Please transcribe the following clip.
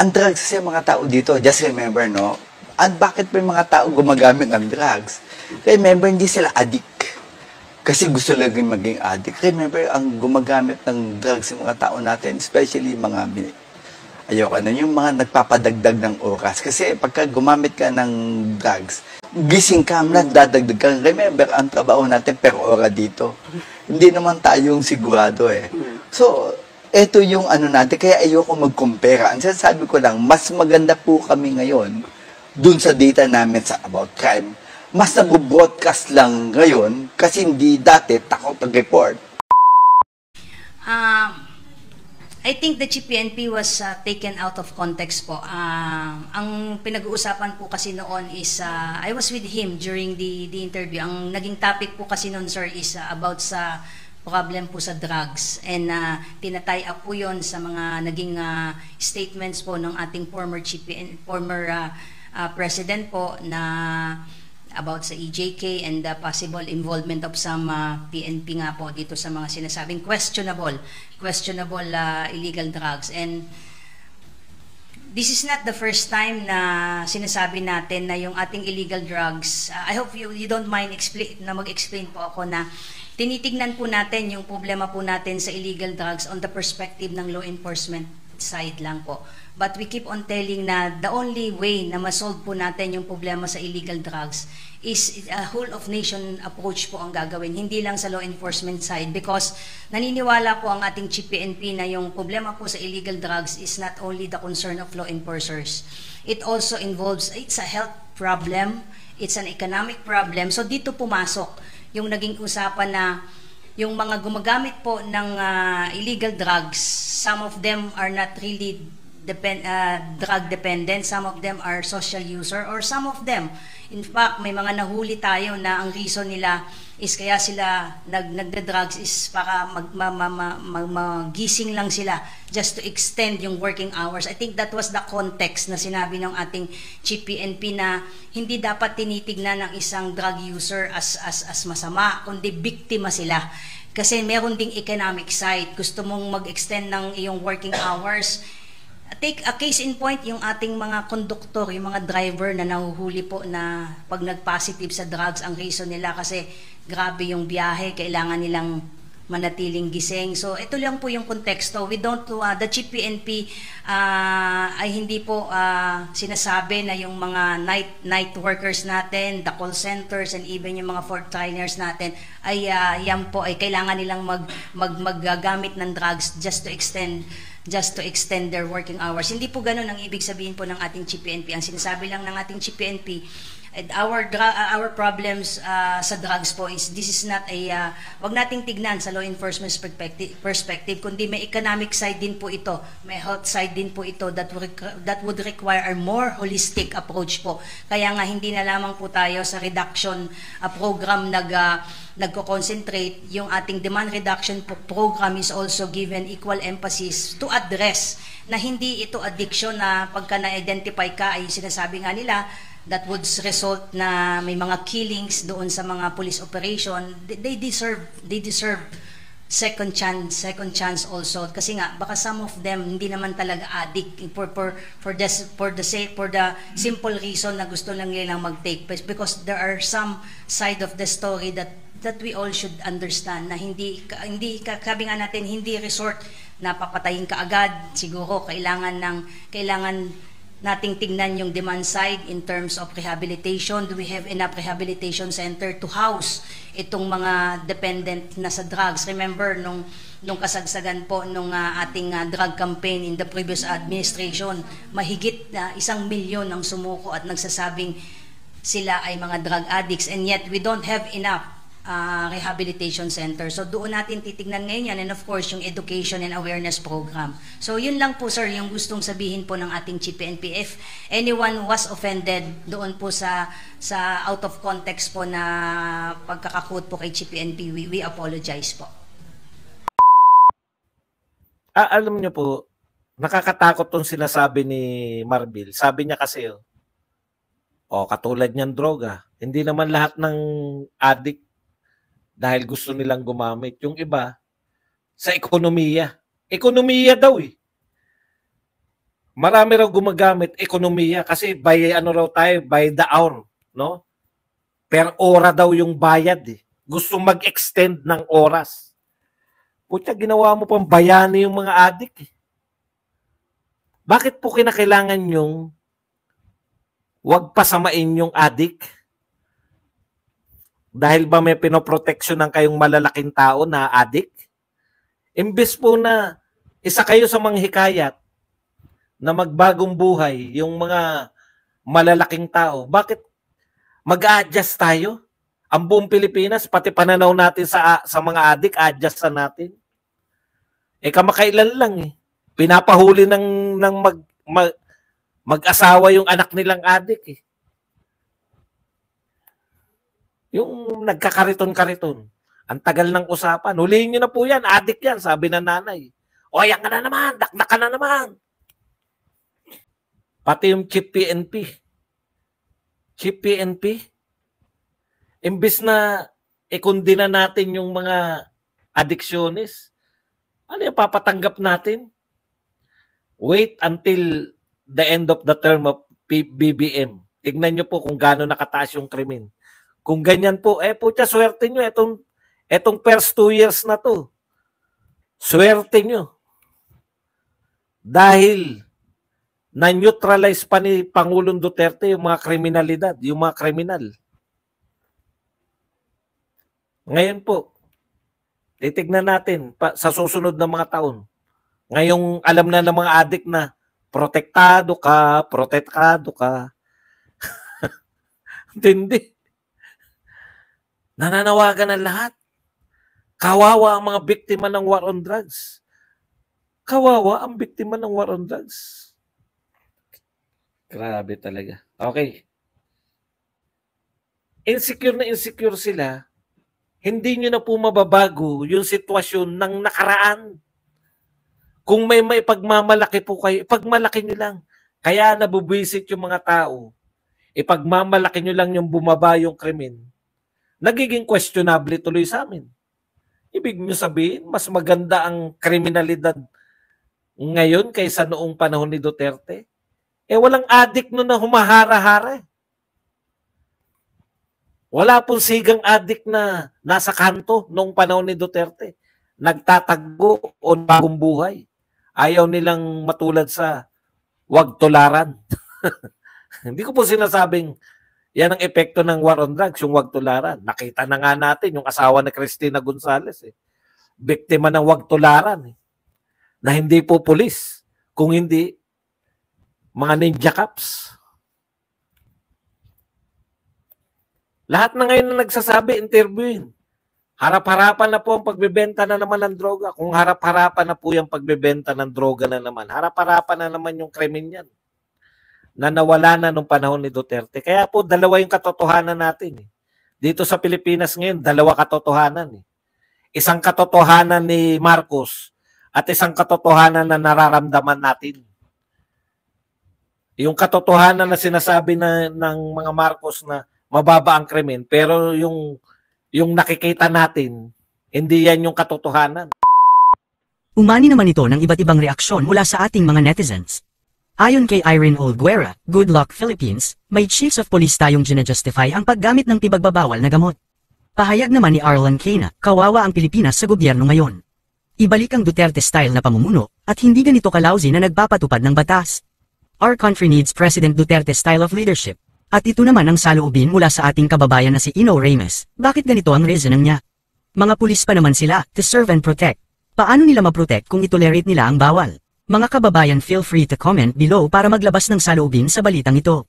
ang drugs kasi mga tao dito, just remember, no? At bakit may mga tao gumagamit ng drugs? Remember, hindi sila addict. Kasi gusto lang maging addict. Remember, ang gumagamit ng drugs ng mga tao natin, especially mga, ayoko na, yung mga nagpapadagdag ng oras. Kasi pagka gumamit ka ng drugs, gising ka, nagdadagdag ka. Remember, ang trabaho natin per ora dito. Hindi naman tayong sigurado eh. So, ito yung ano natin, kaya ayoko mag-compare. Ang sinasabi ko lang, mas maganda po kami ngayon dun sa data namin sa about crime. Mas nabubroadcast lang ngayon kasi hindi dati takot mag-report. I think the GPNP was taken out of context po. Ang pinag-uusapan po kasi noon is, I was with him during the interview. Ang naging topic po kasi noon, sir, is about sa problem po sa drugs. And tinatay up po yun sa mga naging statements po ng ating former president po na about sa EJK and the possible involvement of some PNP nga po dito sa mga sinasabing questionable illegal drugs. And this is not the first time na sinasabi natin na yung ating illegal drugs, I hope you don't mind mag-explain po ako na tinitignan po natin yung problema po natin sa illegal drugs on the perspective ng law enforcement side lang po. But we keep on telling na the only way na masolve po natin yung problema sa illegal drugs is a whole of nation approach po ang gagawin, hindi lang sa law enforcement side, because naniniwala po ang ating Chief PNP na yung problema po sa illegal drugs is not only the concern of law enforcers. It also involves, it's a health problem, it's an economic problem. So dito pumasok yung naging usapan na yung mga gumagamit po ng illegal drugs, some of them are not really drug dependent, some of them are social user, or some of them, in fact, may mga nahuli tayo na ang reason nila is kaya sila nagda-drugs is para magising lang sila just to extend yung working hours. I think that was the context na sinabi ng ating Chief PNP na hindi dapat tinitignan ng isang drug user as masama, kundi biktima sila. Kasi meron ding economic side. Gusto mong mag-extend ng iyong working hours. Take a case in point, yung ating mga konduktor, yung mga driver na nahuhuli po na pag nag-positive sa drugs, ang reason nila kasi grabe yung biyahe, kailangan nilang manatiling gising. So ito lang po yung konteksto. We don't, the Chief PNP ay hindi po sinasabi na yung mga night workers natin, the call centers, and even yung mga fourth trainers natin ay yan po ay kailangan nilang maggamit ng drugs just to extend their working hours. Hindi po ganun ang ibig sabihin po ng ating Chief PNP. Ang sinasabi lang ng ating Chief PNP, our problems sa drugs po is this is not a wag nating tignan sa law enforcement perspective, kundi may economic side din po ito, may health side din po ito that would require a more holistic approach po. Kaya nga hindi na lamang po tayo sa reduction program nagko-concentrate. Yung ating demand reduction program is also given equal emphasis to address na hindi ito addiction na pagka na-identify ka ay sinasabi nga nila that would result na may mga killings doon sa mga police operation. They deserve second chance also, kasi nga baka some of them hindi naman talaga addict for the simple reason na gusto lang nilang mag-take, because there are some side of the story that we all should understand na hindi sabi nga natin, hindi resort na papatayin ka agad. Siguro kailangan nating tingnan yung demand side in terms of rehabilitation. Do we have enough rehabilitation center to house itong mga dependent na sa drugs? Remember nung kasagsagan po nung ating drug campaign in the previous administration, mahigit na 1 milyon ang sumuko at nagsasabing sila ay mga drug addicts, and yet we don't have enough rehabilitation center. So doon natin titignan ngayon yan, and of course yung education and awareness program. So yun lang po, sir, yung gustong sabihin po ng ating Chief PNP. If anyone was offended doon po sa out of context po na pagkakakot po kay Chief PNP, we apologize po. Alam niyo po, nakakatakot tong sinasabi ni Marbil. Sabi niya kasi, katulad niyan droga, hindi naman lahat ng addict dahil gusto nilang gumamit. Yung iba, sa ekonomiya. Ekonomiya daw eh. marami raw gumagamit ekonomiya kasi by ano raw tayo, by the hour, no? Per ora daw yung bayad eh. Gusto mag-extend ng oras. Putya, ginawa mo pang bayani yung mga adik eh. Bakit po kinakailangan yung wag pasamain yung adik? Dahil ba may pinoproteksyon ng kayong malalaking tao na adik? Imbes po na isa kayo sa mga hikayat na magbagong buhay yung mga malalaking tao, bakit mag-a-adjust tayo? Ang buong Pilipinas, pati pananaw natin sa mga adik, adjust na natin. Kamakailan lang eh. Pinapahuli ng mag-asawa yung anak nilang adik eh. Yung nagkakariton-kariton. Ang tagal ng usapan. Hulihin nyo na po yan, adik yan, sabi ng nanay. O, yan ka na naman, dakdak ka na naman. Pati yung Chief PNP. Chief PNP, imbis na ikundina natin yung mga adiksyonist, ano yung papatanggap natin? Wait until the end of the term of BBM. Tignan nyo po kung gaano nakataas yung krimen. Kung ganyan po, putya, swerte nyo. Etong first 2 years na to. Swerte nyo. Dahil na-neutralize pa ni Pangulong Duterte yung mga kriminalidad, yung mga kriminal. Ngayon po, titignan natin sa susunod na mga taon. Ngayong alam na ng mga adik na protektado ka. Hindi. Nananawagan ang lahat. Kawawa ang mga biktima ng war on drugs. Kawawa ang biktima ng war on drugs. Grabe talaga. Okay. Insecure sila. Hindi nyo na po mababago yung sitwasyon ng nakaraan. Kung may pagmamalaki po kayo, ipagmalaki nyo lang. Kaya nabubwisit yung mga tao. Ipagmamalaki nyo lang yung bumaba yung krimen. Nagiging questionable tuloy sa amin. Ibig nyo sabihin, mas maganda ang kriminalidad ngayon kaysa noong panahon ni Duterte? Walang adik no na humahara-hara. Wala pong sigang adik na nasa kanto noong panahon ni Duterte. Nagtatago o bagong buhay. Ayaw nilang matulad sa wag tularan. Hindi ko po sinasabing yan ang epekto ng war on drugs, yung wag tularan. Nakita na nga natin yung asawa ni Cristina Gonzales. Biktima ng wag tularan. Na hindi po pulis, kung hindi mga ninja cops. Lahat na ngayon na nagsasabi, interviewin. Harap-harapan na po ang pagbebenta na naman ng droga. Kung harap-harapan na po yung pagbebenta ng droga na naman, harap-harapan na naman yung krimen yan na nawala na nung panahon ni Duterte. Kaya po, dalawa yung katotohanan natin. Dito sa Pilipinas ngayon, dalawa katotohanan. Isang katotohanan ni Marcos at isang katotohanan na nararamdaman natin. Yung katotohanan na sinasabi ng mga Marcos na mababa ang krimen, pero yung nakikita natin, hindi yan yung katotohanan. Umani naman ito ng iba't ibang reaksyon mula sa ating mga netizens. Ayon kay Irene Olguera, Good Luck Philippines, may chiefs of police tayong ginajustify ang paggamit ng pibagbabawal na gamot. Pahayag naman ni Arlan Cana, kawawa ang Pilipinas sa gobyerno ngayon. Ibalik ang Duterte style na pamumuno at hindi ganito kalawsi na nagpapatupad ng batas. Our country needs President Duterte style of leadership. At ito naman ang saloobin mula sa ating kababayan na si Ino Reyes. Bakit ganito ang reasoning niya? Mga pulis pa naman sila, to serve and protect. Paano nila ma-protect kung itolerate nila ang bawal? Mga kababayan, feel free to comment below para maglabas ng saloobin sa balitang ito.